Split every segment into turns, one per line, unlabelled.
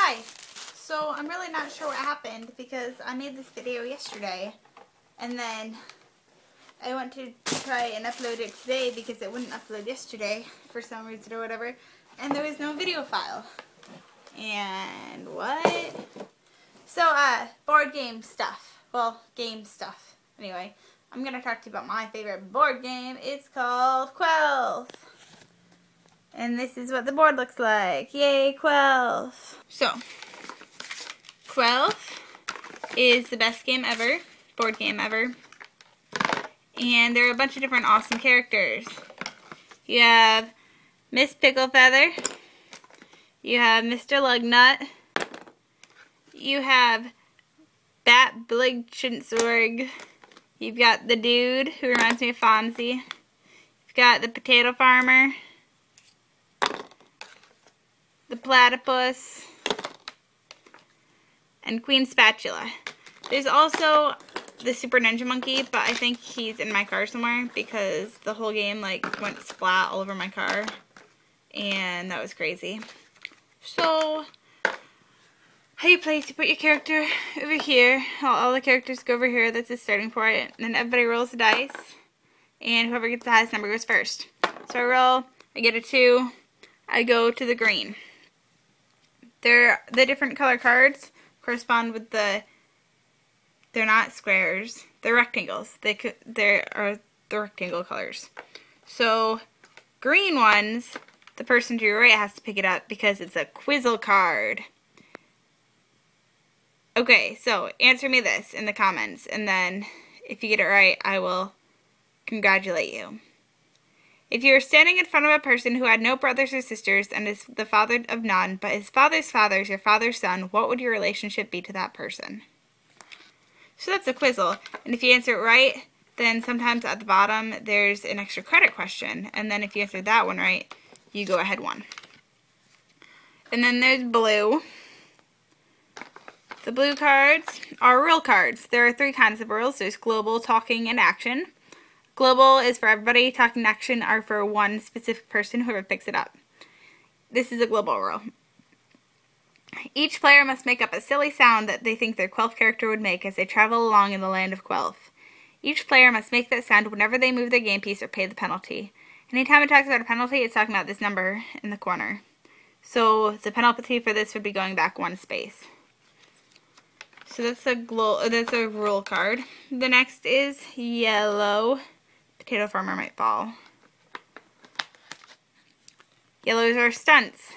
Hi! So I'm really not sure what happened because I made this video yesterday and then I went to try and upload it today because it wouldn't upload yesterday for some reason or whatever, and there was no video file. And what? So board game stuff. Well, game stuff. Anyway, I'm gonna talk to you about my favorite board game. It's called Quelf. And this is what the board looks like. Yay, Quelf. So, Quelf is the best game ever, board game ever. And there are a bunch of different awesome characters. You have Miss Picklefeather. You have Mr. Lugnut. You have Bat Bligschinsorg. You've got the dude who reminds me of Fonzie. You've got the potato farmer. The platypus. And Queen Spatula. There's also the Super Ninja Monkey, but I think he's in my car somewhere because the whole game like went splat all over my car. And that was crazy. So, how you play is you put your character over here. All the characters go over here. That's the starting point. And then everybody rolls the dice. And whoever gets the highest number goes first. So I roll. I get a 2. I go to the green. The different color cards correspond with they're not squares. They're rectangles. They are the rectangle colors. So, green ones, the person to your right has to pick it up because it's a Quizzle card. Okay, so answer me this in the comments, and then if you get it right, I will congratulate you. If you were standing in front of a person who had no brothers or sisters and is the father of none, but his father's father is your father's son, what would your relationship be to that person? So that's a Quizzle, and if you answer it right, then sometimes at the bottom there's an extra credit question, and then if you answer that one right, you go ahead one. And then there's blue. The blue cards are rule cards. There are 3 kinds of rules. There's global, talking, and action. Global is for everybody. Talking and action are for one specific person, whoever picks it up. This is a global rule. Each player must make up a silly sound that they think their Quelf character would make as they travel along in the land of Quelf. Each player must make that sound whenever they move their game piece or pay the penalty. Anytime it talks about a penalty, it's talking about this number in the corner. So the penalty for this would be going back 1 space. So that's a rule card. The next is yellow. Potato farmer might fall. Yellows are stunts.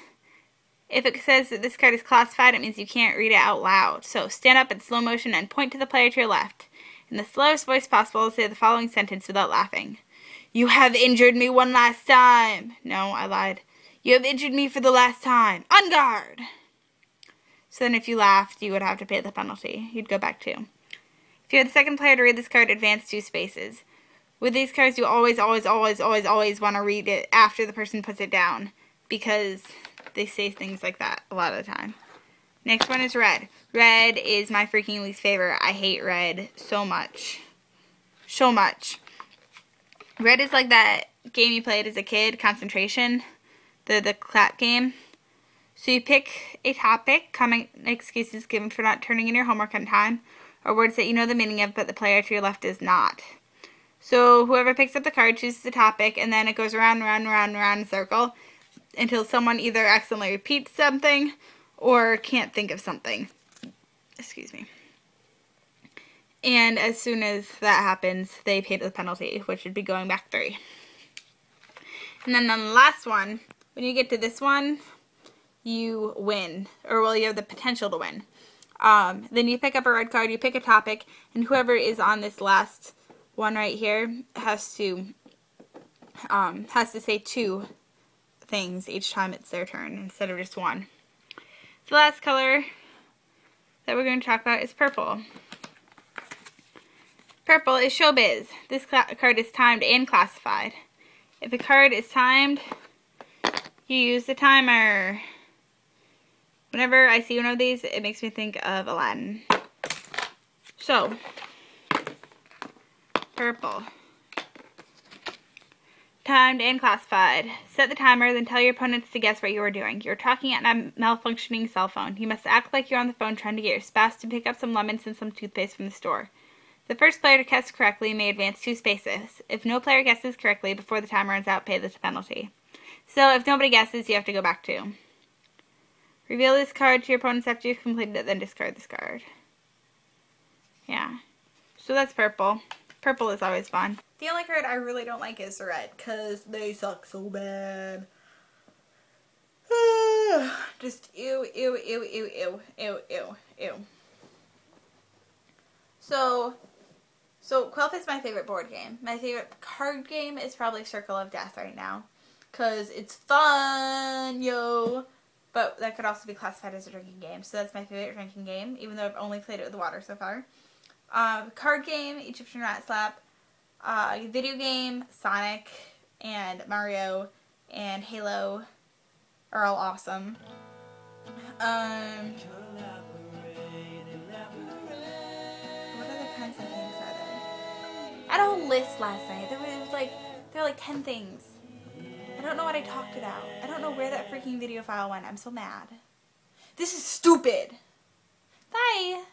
If it says that this card is classified, it means you can't read it out loud. So stand up in slow motion and point to the player to your left. In the slowest voice possible, say the following sentence without laughing. You have injured me one last time. No, I lied. You have injured me for the last time. On guard! So then if you laughed, you would have to pay the penalty. You'd go back 2. If you're the second player to read this card, advance 2 spaces. With these cards, you always want to read it after the person puts it down, because they say things like that a lot of the time. Next one is red. Red is my freaking least favorite. I hate red so much. So much. Red is like that game you played as a kid, concentration, the clap game. So you pick a topic, common excuses given for not turning in your homework on time, or words that you know the meaning of but the player to your left does not. So whoever picks up the card chooses the topic, and then it goes around in a circle until someone either accidentally repeats something or can't think of something. Excuse me. And as soon as that happens, they pay the penalty, which would be going back 3. And then on the last one, when you get to this one, you win. Or, well, you have the potential to win. Then you pick up a red card, you pick a topic, and whoever is on this last one right here has to say 2 things each time it's their turn instead of just 1. The last color that we're going to talk about is purple. Purple is showbiz. This card is timed and classified. If a card is timed, you use the timer. Whenever I see one of these, it makes me think of Aladdin. So, purple. Timed and classified. Set the timer, then tell your opponents to guess what you are doing. You're talking at a malfunctioning cell phone. You must act like you're on the phone trying to get your spouse to pick up some lemons and some toothpaste from the store. The first player to guess correctly may advance 2 spaces. If no player guesses correctly before the timer runs out, pay the penalty. So if nobody guesses, you have to go back 2. Reveal this card to your opponents after you've completed it, then discard this card. Yeah. So that's purple. Purple is always fun. The only card I really don't like is red, because they suck so bad. Just ew, ew, ew, ew, ew, ew, ew, ew. So Quelf is my favorite board game. My favorite card game is probably Circle of Death right now, because it's fun, yo. But that could also be classified as a drinking game. So that's my favorite drinking game, even though I've only played it with water so far. Card game, Egyptian Rat Slap. Video game, Sonic and Mario and Halo are all awesome. What other kinds of things are there? I had a whole list last night. There were like 10 things. I don't know what I talked about. I don't know where that freaking video file went. I'm so mad. This is stupid. Bye.